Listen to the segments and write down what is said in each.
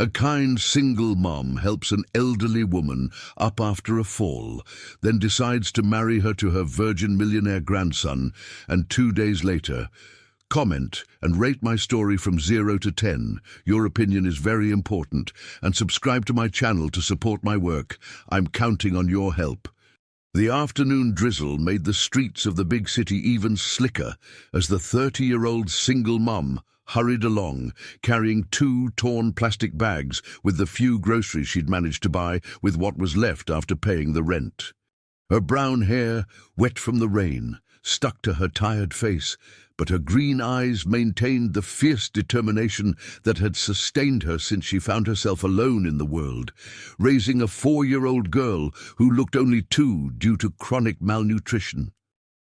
A kind single mom helps an elderly woman up after a fall, then decides to marry her to her virgin millionaire grandson, and 2 days later, comment and rate my story from 0 to 10. Your opinion is very important, and subscribe to my channel to support my work. I'm counting on your help. The afternoon drizzle made the streets of the big city even slicker as the 30-year-old single mom hurried along, carrying 2 torn plastic bags with the few groceries she'd managed to buy with what was left after paying the rent. Her brown hair, wet from the rain, stuck to her tired face, but her green eyes maintained the fierce determination that had sustained her since she found herself alone in the world, raising a 4-year-old girl who looked only 2 due to chronic malnutrition.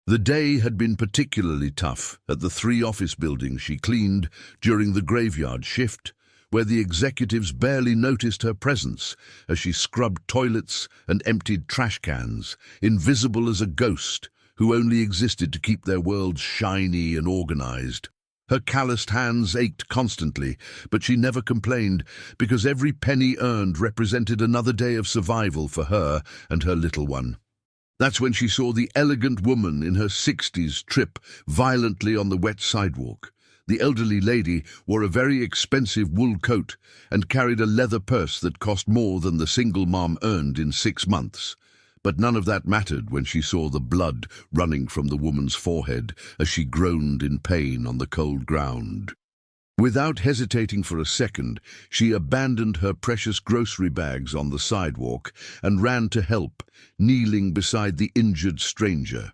The day had been particularly tough at the 3 office buildings she cleaned during the graveyard shift, where the executives barely noticed her presence as she scrubbed toilets and emptied trash cans, invisible as a ghost who only existed to keep their worlds shiny and organized. Her calloused hands ached constantly, but she never complained because every penny earned represented another day of survival for her and her little one. That's when she saw the elegant woman in her 60s trip violently on the wet sidewalk. The elderly lady wore a very expensive wool coat and carried a leather purse that cost more than the single mom earned in 6 months. But none of that mattered when she saw the blood running from the woman's forehead as she groaned in pain on the cold ground. Without hesitating for a second, she abandoned her precious grocery bags on the sidewalk and ran to help, kneeling beside the injured stranger.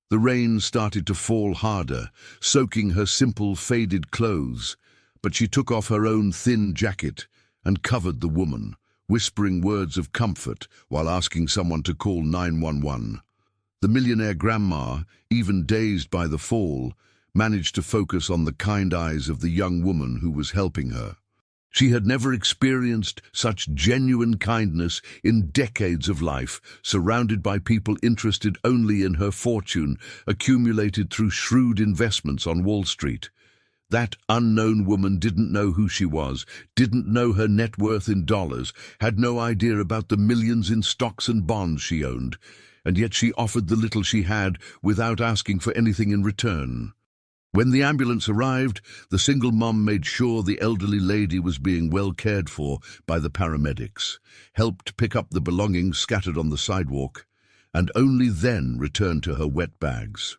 The rain started to fall harder, soaking her simple, faded clothes, but she took off her own thin jacket and covered the woman, whispering words of comfort while asking someone to call 911. The millionaire grandma, even dazed by the fall, managed to focus on the kind eyes of the young woman who was helping her. She had never experienced such genuine kindness in decades of life, surrounded by people interested only in her fortune, accumulated through shrewd investments on Wall Street. That unknown woman didn't know who she was, didn't know her net worth in dollars, had no idea about the millions in stocks and bonds she owned, and yet she offered the little she had without asking for anything in return. When the ambulance arrived, the single mom made sure the elderly lady was being well cared for by the paramedics, helped pick up the belongings scattered on the sidewalk, and only then returned to her wet bags.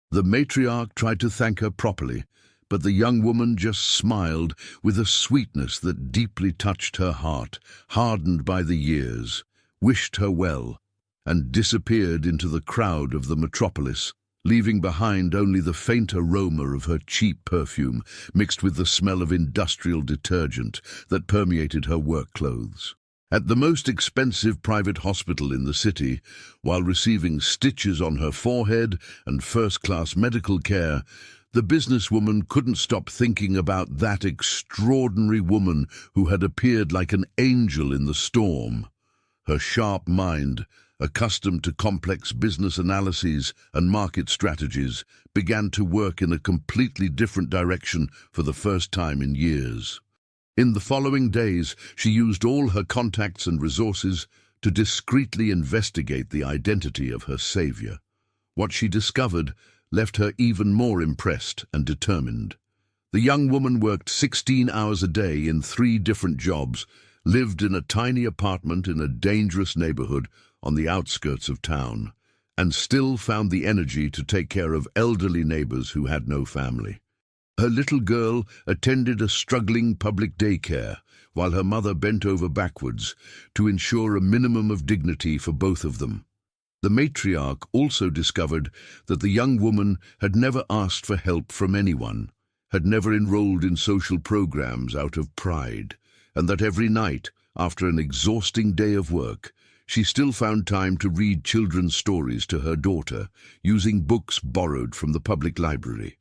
The matriarch tried to thank her properly, but the young woman just smiled with a sweetness that deeply touched her heart, hardened by the years, wished her well, and disappeared into the crowd of the metropolis, leaving behind only the faint aroma of her cheap perfume mixed with the smell of industrial detergent that permeated her work clothes. At the most expensive private hospital in the city, while receiving stitches on her forehead and first-class medical care, the businesswoman couldn't stop thinking about that extraordinary woman who had appeared like an angel in the storm. Her sharp mind, accustomed to complex business analyses and market strategies, began to work in a completely different direction for the first time in years. In the following days, she used all her contacts and resources to discreetly investigate the identity of her savior. What she discovered left her even more impressed and determined. The young woman worked 16 hours a day in 3 different jobs, lived in a tiny apartment in a dangerous neighborhood on the outskirts of town, and still found the energy to take care of elderly neighbors who had no family. Her little girl attended a struggling public daycare, while her mother bent over backwards to ensure a minimum of dignity for both of them. The matriarch also discovered that the young woman had never asked for help from anyone, had never enrolled in social programs out of pride, and that every night, after an exhausting day of work, she still found time to read children's stories to her daughter, using books borrowed from the public library.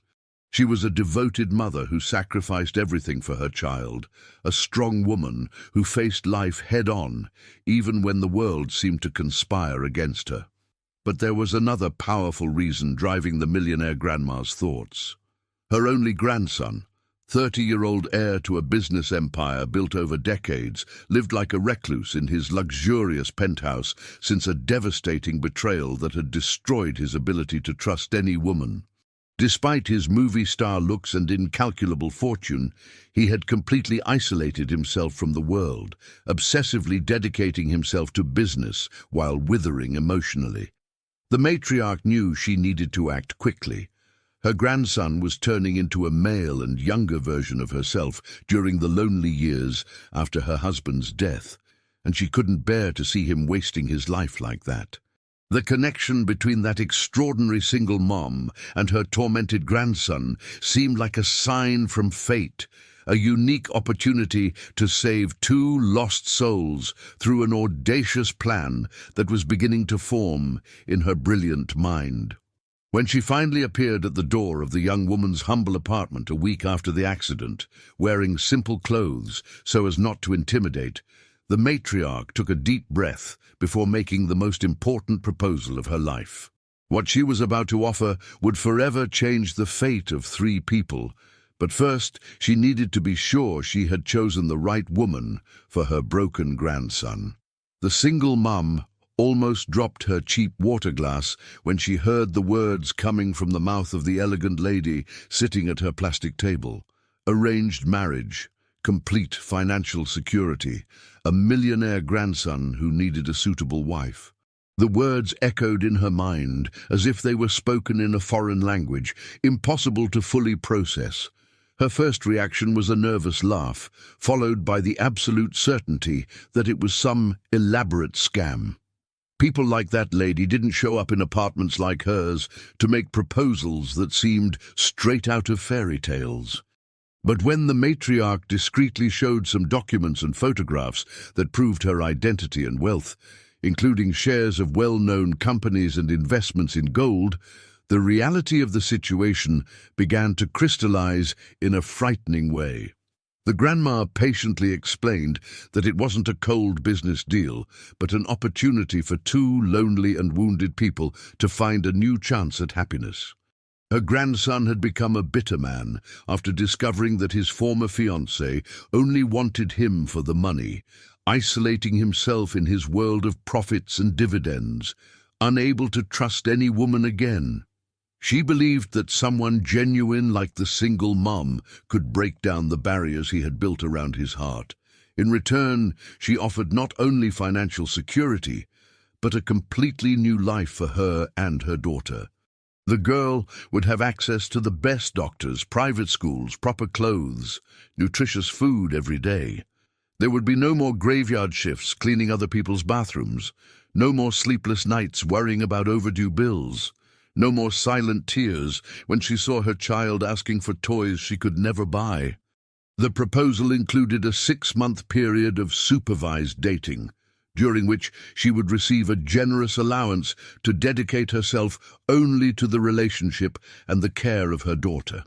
She was a devoted mother who sacrificed everything for her child, a strong woman who faced life head-on, even when the world seemed to conspire against her. But there was another powerful reason driving the millionaire grandma's thoughts. Her only grandson, 30-year-old heir to a business empire built over decades, lived like a recluse in his luxurious penthouse since a devastating betrayal that had destroyed his ability to trust any woman. Despite his movie star looks and incalculable fortune, he had completely isolated himself from the world, obsessively dedicating himself to business while withering emotionally. The matriarch knew she needed to act quickly. Her grandson was turning into a male and younger version of herself during the lonely years after her husband's death, and she couldn't bear to see him wasting his life like that. The connection between that extraordinary single mom and her tormented grandson seemed like a sign from fate, a unique opportunity to save two lost souls through an audacious plan that was beginning to form in her brilliant mind. When she finally appeared at the door of the young woman's humble apartment a week after the accident, wearing simple clothes so as not to intimidate, the matriarch took a deep breath before making the most important proposal of her life. What she was about to offer would forever change the fate of 3 people, but first she needed to be sure she had chosen the right woman for her broken grandson. The single mum almost dropped her cheap water glass when she heard the words coming from the mouth of the elegant lady sitting at her plastic table. Arranged marriage, complete financial security, a millionaire grandson who needed a suitable wife. The words echoed in her mind as if they were spoken in a foreign language, impossible to fully process. Her first reaction was a nervous laugh, followed by the absolute certainty that it was some elaborate scam. People like that lady didn't show up in apartments like hers to make proposals that seemed straight out of fairy tales. But when the matriarch discreetly showed some documents and photographs that proved her identity and wealth, including shares of well-known companies and investments in gold, the reality of the situation began to crystallize in a frightening way. The grandma patiently explained that it wasn't a cold business deal, but an opportunity for 2 lonely and wounded people to find a new chance at happiness. Her grandson had become a bitter man after discovering that his former fiancée only wanted him for the money, isolating himself in his world of profits and dividends, unable to trust any woman again. She believed that someone genuine like the single mom could break down the barriers he had built around his heart. In return, she offered not only financial security, but a completely new life for her and her daughter. The girl would have access to the best doctors, private schools, proper clothes, nutritious food every day. There would be no more graveyard shifts cleaning other people's bathrooms, no more sleepless nights worrying about overdue bills. No more silent tears when she saw her child asking for toys she could never buy. The proposal included a 6-month period of supervised dating, during which she would receive a generous allowance to dedicate herself only to the relationship and the care of her daughter.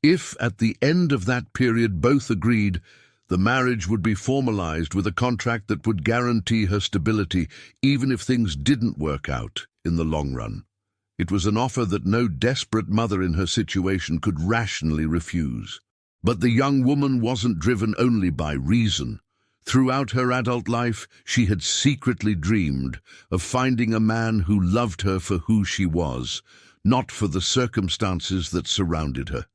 If, at the end of that period, both agreed, the marriage would be formalized with a contract that would guarantee her stability, even if things didn't work out in the long run. It was an offer that no desperate mother in her situation could rationally refuse. But the young woman wasn't driven only by reason. Throughout her adult life, she had secretly dreamed of finding a man who loved her for who she was, not for the circumstances that surrounded her.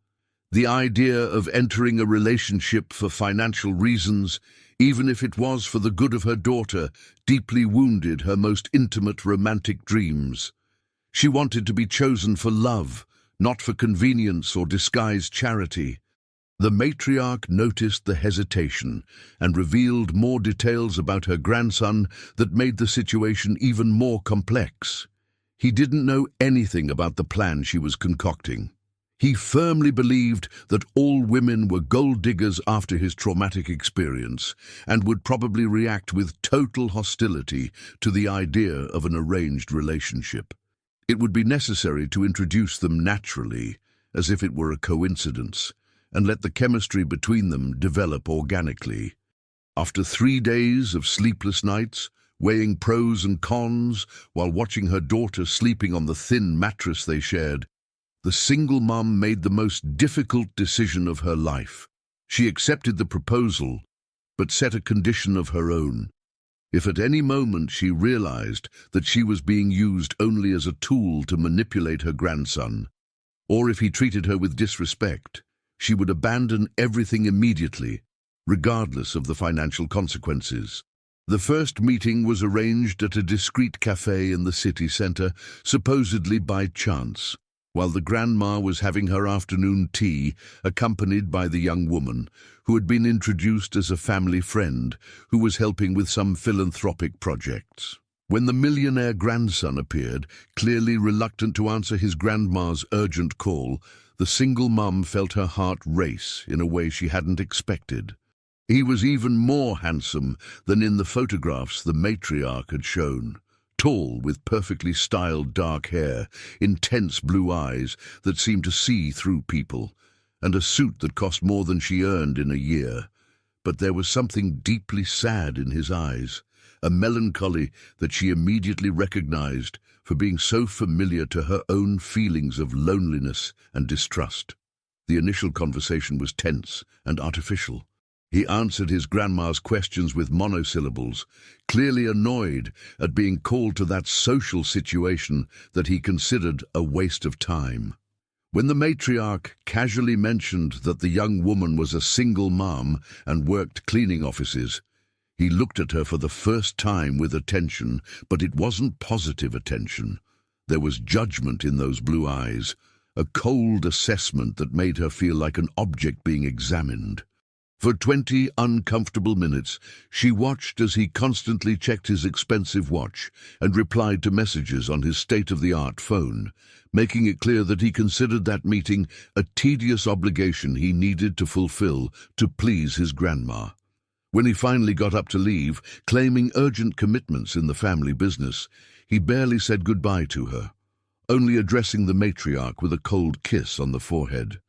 The idea of entering a relationship for financial reasons, even if it was for the good of her daughter, deeply wounded her most intimate romantic dreams. She wanted to be chosen for love, not for convenience or disguised charity. The matriarch noticed the hesitation and revealed more details about her grandson that made the situation even more complex. He didn't know anything about the plan she was concocting. He firmly believed that all women were gold diggers after his traumatic experience and would probably react with total hostility to the idea of an arranged relationship. It would be necessary to introduce them naturally, as if it were a coincidence, and let the chemistry between them develop organically. After 3 days of sleepless nights, weighing pros and cons while watching her daughter sleeping on the thin mattress they shared, The single mom made the most difficult decision of her life. She accepted the proposal, but set a condition of her own. If at any moment she realized that she was being used only as a tool to manipulate her grandson, or if he treated her with disrespect, she would abandon everything immediately, regardless of the financial consequences. The first meeting was arranged at a discreet cafe in the city center, supposedly by chance, while the grandma was having her afternoon tea, accompanied by the young woman, who had been introduced as a family friend who was helping with some philanthropic projects. When the millionaire grandson appeared, clearly reluctant to answer his grandma's urgent call, the single mum felt her heart race in a way she hadn't expected. He was even more handsome than in the photographs the matriarch had shown. Tall, with perfectly styled dark hair, intense blue eyes that seemed to see through people, and a suit that cost more than she earned in a year. But there was something deeply sad in his eyes, a melancholy that she immediately recognized for being so familiar to her own feelings of loneliness and distrust. The initial conversation was tense and artificial. He answered his grandma's questions with monosyllables, clearly annoyed at being called to that social situation that he considered a waste of time. When the matriarch casually mentioned that the young woman was a single mom and worked cleaning offices, he looked at her for the first time with attention, but it wasn't positive attention. There was judgment in those blue eyes, a cold assessment that made her feel like an object being examined. For 20 uncomfortable minutes, she watched as he constantly checked his expensive watch and replied to messages on his state-of-the-art phone, making it clear that he considered that meeting a tedious obligation he needed to fulfill to please his grandma. When he finally got up to leave, claiming urgent commitments in the family business, he barely said goodbye to her, only addressing the matriarch with a cold kiss on the forehead.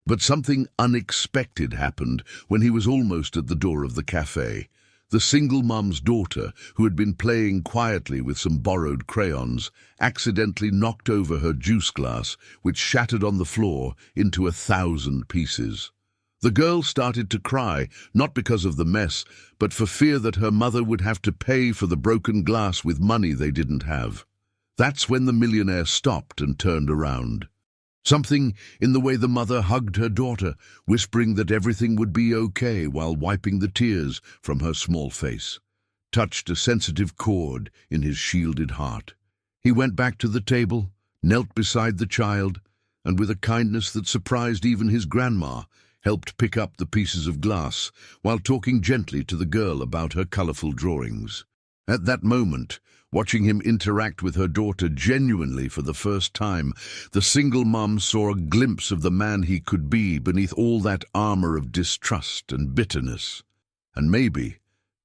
But something unexpected happened when he was almost at the door of the cafe. The single mom's daughter, who had been playing quietly with some borrowed crayons, accidentally knocked over her juice glass, which shattered on the floor into 1,000 pieces. The girl started to cry, not because of the mess, but for fear that her mother would have to pay for the broken glass with money they didn't have. That's when the millionaire stopped and turned around. Something in the way the mother hugged her daughter, whispering that everything would be okay while wiping the tears from her small face, touched a sensitive chord in his shielded heart. He went back to the table, knelt beside the child, and with a kindness that surprised even his grandma, helped pick up the pieces of glass while talking gently to the girl about her colorful drawings. At that moment, watching him interact with her daughter genuinely for the first time, the single mom saw a glimpse of the man he could be beneath all that armor of distrust and bitterness. And maybe,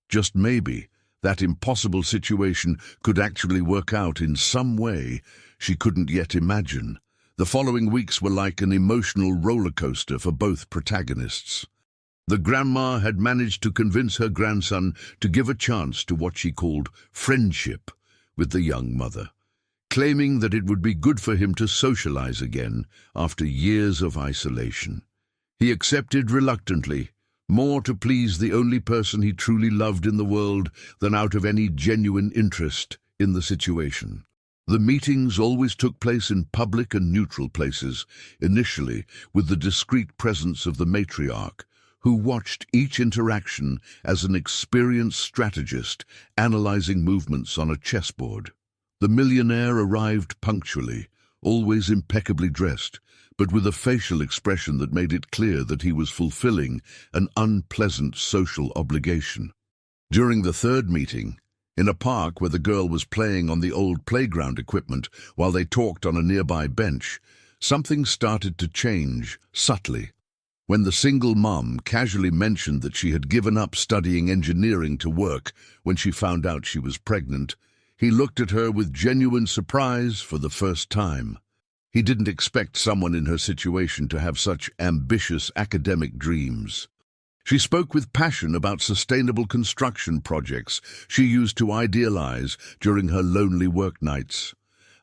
just maybe, that impossible situation could actually work out in some way she couldn't yet imagine. The following weeks were like an emotional roller coaster for both protagonists. The grandma had managed to convince her grandson to give a chance to what she called friendship with the young mother, claiming that it would be good for him to socialize again after years of isolation. He accepted reluctantly, more to please the only person he truly loved in the world than out of any genuine interest in the situation. The meetings always took place in public and neutral places, initially with the discreet presence of the matriarch, who watched each interaction as an experienced strategist analyzing movements on a chessboard. The millionaire arrived punctually, always impeccably dressed, but with a facial expression that made it clear that he was fulfilling an unpleasant social obligation. During the third meeting, in a park where the girl was playing on the old playground equipment while they talked on a nearby bench, something started to change, subtly. When the single mom casually mentioned that she had given up studying engineering to work when she found out she was pregnant, he looked at her with genuine surprise for the first time. He didn't expect someone in her situation to have such ambitious academic dreams. She spoke with passion about sustainable construction projects she used to idealize during her lonely work nights.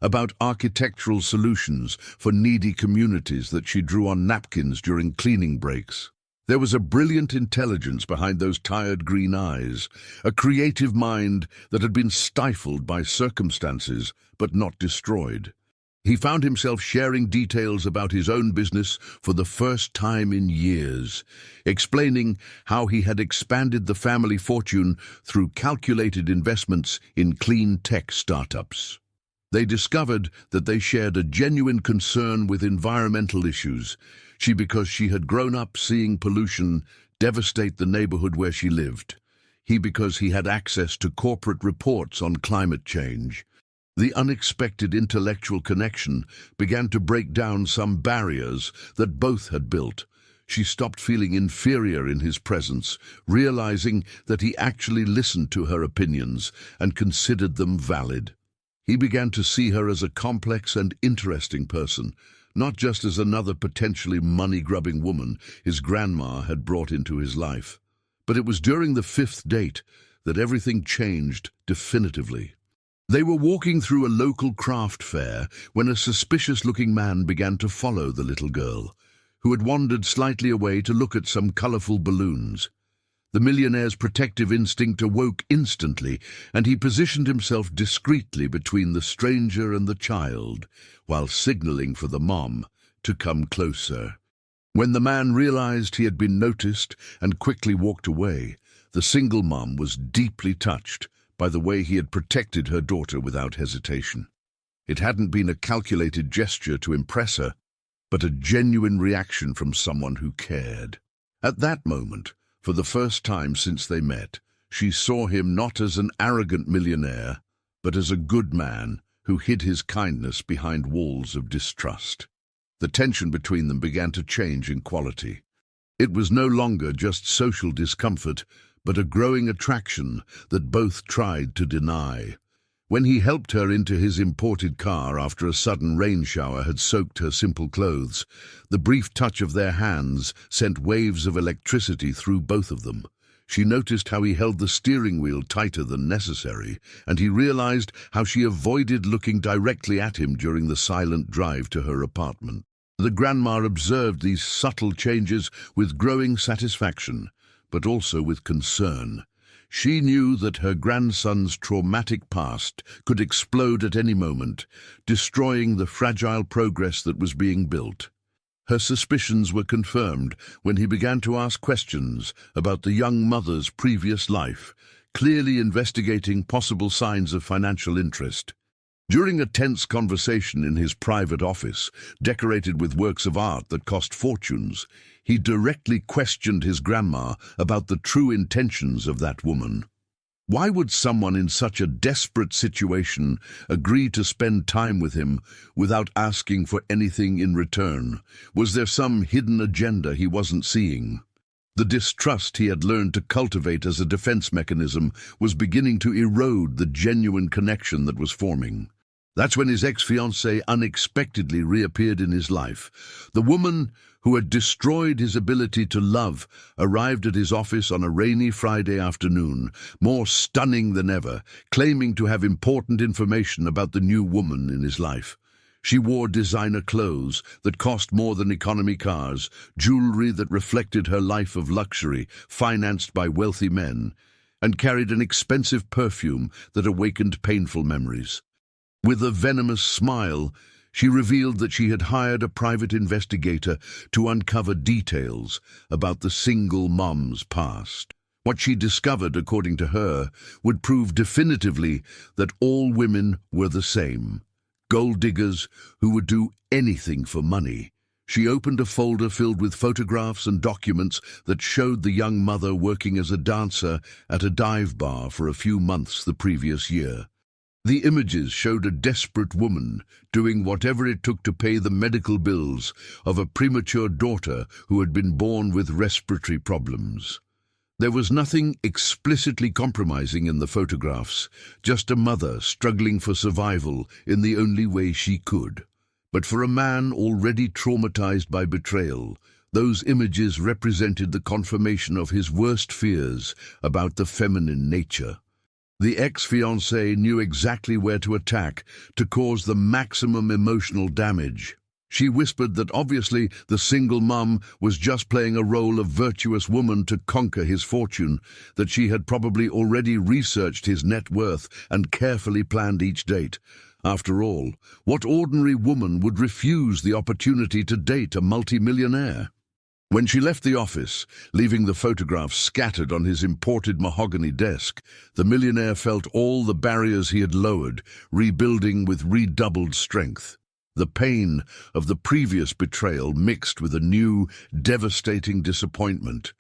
about architectural solutions for needy communities that she drew on napkins during cleaning breaks. There was a brilliant intelligence behind those tired green eyes, a creative mind that had been stifled by circumstances but not destroyed. He found himself sharing details about his own business for the first time in years, explaining how he had expanded the family fortune through calculated investments in clean tech startups. They discovered that they shared a genuine concern with environmental issues, she because she had grown up seeing pollution devastate the neighborhood where she lived, he because he had access to corporate reports on climate change. The unexpected intellectual connection began to break down some barriers that both had built. She stopped feeling inferior in his presence, realizing that he actually listened to her opinions and considered them valid. He began to see her as a complex and interesting person, not just as another potentially money-grubbing woman his grandma had brought into his life. But it was during the fifth date that everything changed definitively. They were walking through a local craft fair when a suspicious-looking man began to follow the little girl, who had wandered slightly away to look at some colorful balloons. The millionaire's protective instinct awoke instantly, and he positioned himself discreetly between the stranger and the child, while signaling for the mom to come closer. When the man realized he had been noticed and quickly walked away, the single mom was deeply touched by the way he had protected her daughter without hesitation. It hadn't been a calculated gesture to impress her, but a genuine reaction from someone who cared. At that moment, for the first time since they met, she saw him not as an arrogant millionaire, but as a good man who hid his kindness behind walls of distrust. The tension between them began to change in quality. It was no longer just social discomfort, but a growing attraction that both tried to deny. When he helped her into his imported car after a sudden rain shower had soaked her simple clothes, the brief touch of their hands sent waves of electricity through both of them. She noticed how he held the steering wheel tighter than necessary, and he realized how she avoided looking directly at him during the silent drive to her apartment. The grandma observed these subtle changes with growing satisfaction, but also with concern. She knew that her grandson's traumatic past could explode at any moment, destroying the fragile progress that was being built. Her suspicions were confirmed when he began to ask questions about the young mother's previous life, clearly investigating possible signs of financial interest. During a tense conversation in his private office, decorated with works of art that cost fortunes, he directly questioned his grandma about the true intentions of that woman. Why would someone in such a desperate situation agree to spend time with him without asking for anything in return? Was there some hidden agenda he wasn't seeing? The distrust he had learned to cultivate as a defense mechanism was beginning to erode the genuine connection that was forming. That's when his ex-fiancée unexpectedly reappeared in his life. The woman who had destroyed his ability to love arrived at his office on a rainy Friday afternoon, more stunning than ever, claiming to have important information about the new woman in his life. She wore designer clothes that cost more than economy cars, jewelry that reflected her life of luxury, financed by wealthy men, and carried an expensive perfume that awakened painful memories. With a venomous smile, she revealed that she had hired a private investigator to uncover details about the single mom's past. What she discovered, according to her, would prove definitively that all women were the same. Gold diggers who would do anything for money. She opened a folder filled with photographs and documents that showed the young mother working as a dancer at a dive bar for a few months the previous year. The images showed a desperate woman doing whatever it took to pay the medical bills of a premature daughter who had been born with respiratory problems. There was nothing explicitly compromising in the photographs, just a mother struggling for survival in the only way she could. But for a man already traumatized by betrayal, those images represented the confirmation of his worst fears about the feminine nature. The ex-fiancée knew exactly where to attack to cause the maximum emotional damage. She whispered that obviously the single mum was just playing a role of virtuous woman to conquer his fortune, that she had probably already researched his net worth and carefully planned each date. After all, what ordinary woman would refuse the opportunity to date a multimillionaire? When she left the office, leaving the photographs scattered on his imported mahogany desk, the millionaire felt all the barriers he had lowered, rebuilding with redoubled strength. The pain of the previous betrayal mixed with a new, devastating disappointment.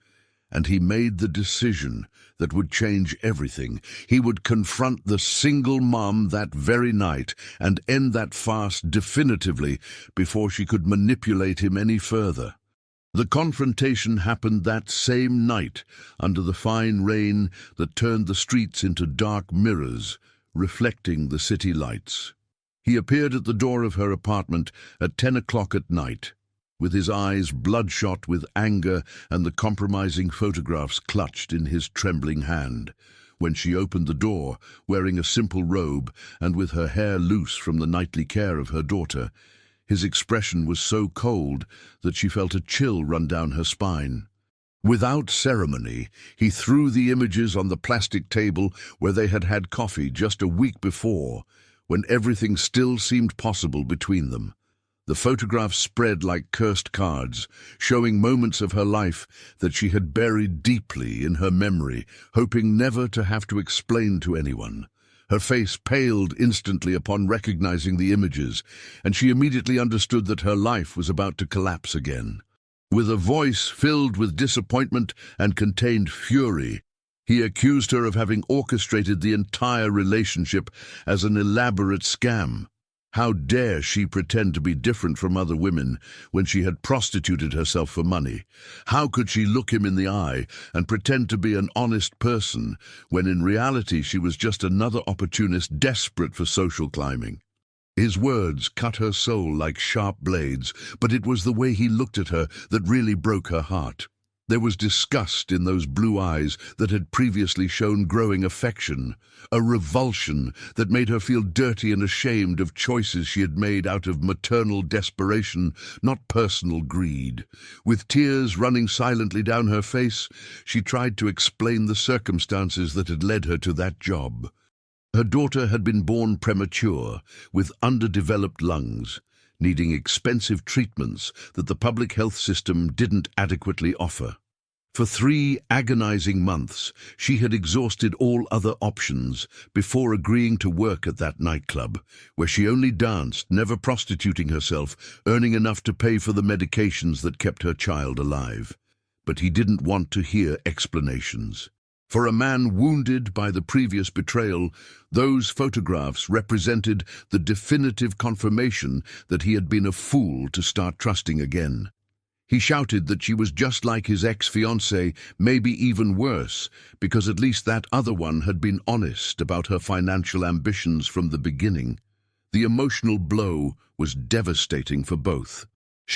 And he made the decision that would change everything. He would confront the single mom that very night and end that farce definitively before she could manipulate him any further. The confrontation happened that same night, under the fine rain that turned the streets into dark mirrors, reflecting the city lights. He appeared at the door of her apartment at 10 o'clock at night, with his eyes bloodshot with anger and the compromising photographs clutched in his trembling hand. When she opened the door, wearing a simple robe and with her hair loose from the nightly care of her daughter, his expression was so cold that she felt a chill run down her spine. Without ceremony, he threw the images on the plastic table where they had had coffee just a week before, when everything still seemed possible between them. The photographs spread like cursed cards, showing moments of her life that she had buried deeply in her memory, hoping never to have to explain to anyone. Her face paled instantly upon recognizing the images, and she immediately understood that her life was about to collapse again. With a voice filled with disappointment and contained fury, he accused her of having orchestrated the entire relationship as an elaborate scam. How dare she pretend to be different from other women when she had prostituted herself for money? How could she look him in the eye and pretend to be an honest person when in reality she was just another opportunist desperate for social climbing? His words cut her soul like sharp blades, but it was the way he looked at her that really broke her heart. There was disgust in those blue eyes that had previously shown growing affection, a revulsion that made her feel dirty and ashamed of choices she had made out of maternal desperation, not personal greed. With tears running silently down her face, she tried to explain the circumstances that had led her to that job. Her daughter had been born premature, with underdeveloped lungs, needing expensive treatments that the public health system didn't adequately offer. For 3 agonizing months, she had exhausted all other options before agreeing to work at that nightclub, where she only danced, never prostituting herself, earning enough to pay for the medications that kept her child alive. But he didn't want to hear explanations. For a man wounded by the previous betrayal, those photographs represented the definitive confirmation that he had been a fool to start trusting again. He shouted that she was just like his ex-fiancée, maybe even worse, because at least that other one had been honest about her financial ambitions from the beginning. The emotional blow was devastating for both.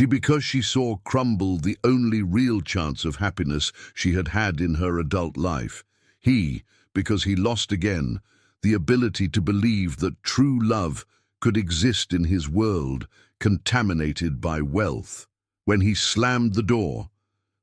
Because she saw crumble the only real chance of happiness she had had in her adult life. He, because he lost again the ability to believe that true love could exist in his world, contaminated by wealth. When he slammed the door,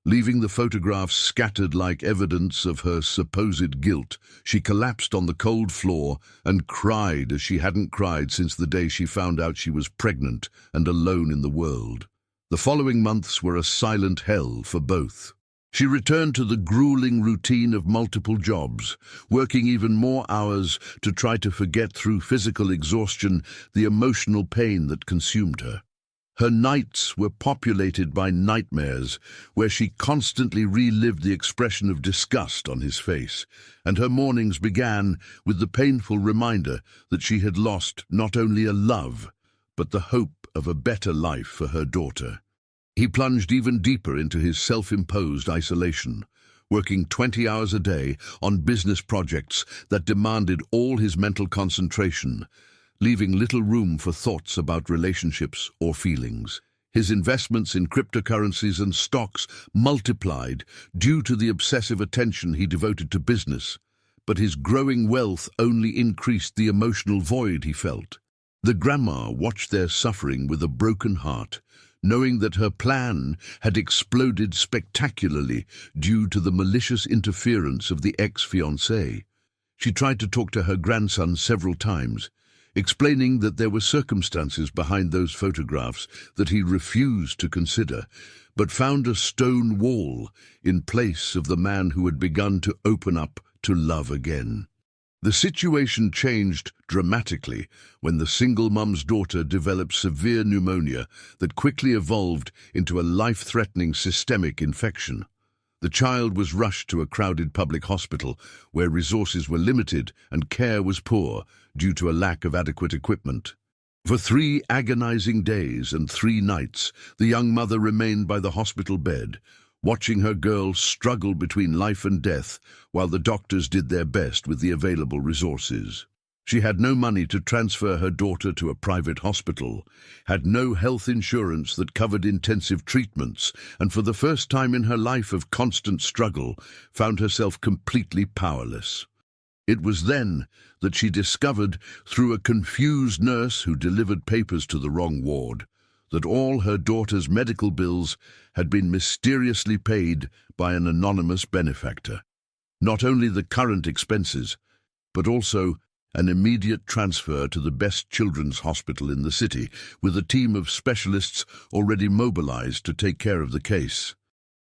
leaving the photographs scattered like evidence of her supposed guilt, she collapsed on the cold floor and cried as she hadn't cried since the day she found out she was pregnant and alone in the world. The following months were a silent hell for both. She returned to the grueling routine of multiple jobs, working even more hours to try to forget through physical exhaustion the emotional pain that consumed her. Her nights were populated by nightmares, where she constantly relived the expression of disgust on his face, and her mornings began with the painful reminder that she had lost not only a love, but the hope of a better life for her daughter. He plunged even deeper into his self-imposed isolation, working 20 hours a day on business projects that demanded all his mental concentration, leaving little room for thoughts about relationships or feelings. His investments in cryptocurrencies and stocks multiplied due to the obsessive attention he devoted to business, but his growing wealth only increased the emotional void he felt. The grandma watched their suffering with a broken heart, knowing that her plan had exploded spectacularly due to the malicious interference of the ex-fiancé. She tried to talk to her grandson several times, explaining that there were circumstances behind those photographs that he refused to consider, but found a stone wall in place of the man who had begun to open up to love again. The situation changed dramatically when the single mum's daughter developed severe pneumonia that quickly evolved into a life-threatening systemic infection. The child was rushed to a crowded public hospital where resources were limited and care was poor due to a lack of adequate equipment. For 3 agonizing days and 3 nights, the young mother remained by the hospital bed, watching her girl struggle between life and death while the doctors did their best with the available resources. She had no money to transfer her daughter to a private hospital, had no health insurance that covered intensive treatments, and for the first time in her life of constant struggle, found herself completely powerless. It was then that she discovered, through a confused nurse who delivered papers to the wrong ward, that all her daughter's medical bills had been mysteriously paid by an anonymous benefactor. Not only the current expenses, but also an immediate transfer to the best children's hospital in the city, with a team of specialists already mobilized to take care of the case.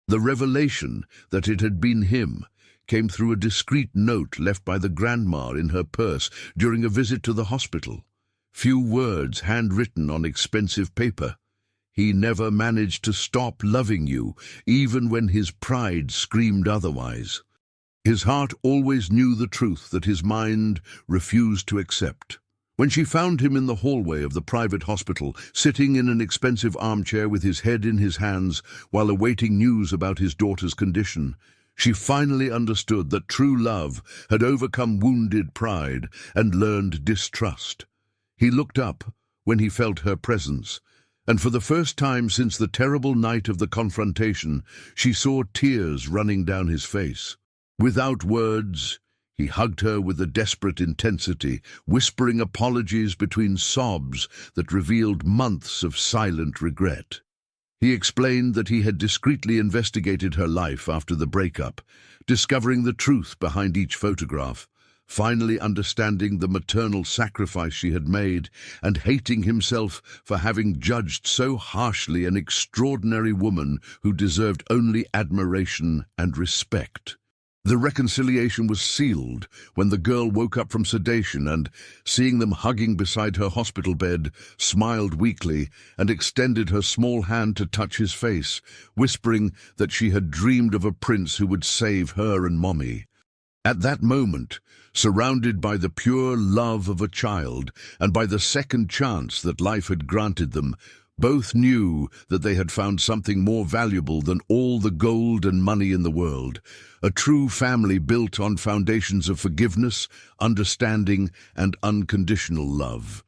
The revelation that it had been him came through a discreet note left by the grandma in her purse during a visit to the hospital. Few words handwritten on expensive paper. He never managed to stop loving you, even when his pride screamed otherwise. His heart always knew the truth that his mind refused to accept. When she found him in the hallway of the private hospital, sitting in an expensive armchair with his head in his hands while awaiting news about his daughter's condition, she finally understood that true love had overcome wounded pride and learned distrust. He looked up when he felt her presence, and for the first time since the terrible night of the confrontation, she saw tears running down his face. Without words, he hugged her with a desperate intensity, whispering apologies between sobs that revealed months of silent regret. He explained that he had discreetly investigated her life after the breakup, discovering the truth behind each photograph, finally understanding the maternal sacrifice she had made, and hating himself for having judged so harshly an extraordinary woman who deserved only admiration and respect. The reconciliation was sealed when the girl woke up from sedation and, seeing them hugging beside her hospital bed, smiled weakly and extended her small hand to touch his face, whispering that she had dreamed of a prince who would save her and Mommy. At that moment, surrounded by the pure love of a child and by the second chance that life had granted them, both knew that they had found something more valuable than all the gold and money in the world, a true family built on foundations of forgiveness, understanding, and unconditional love.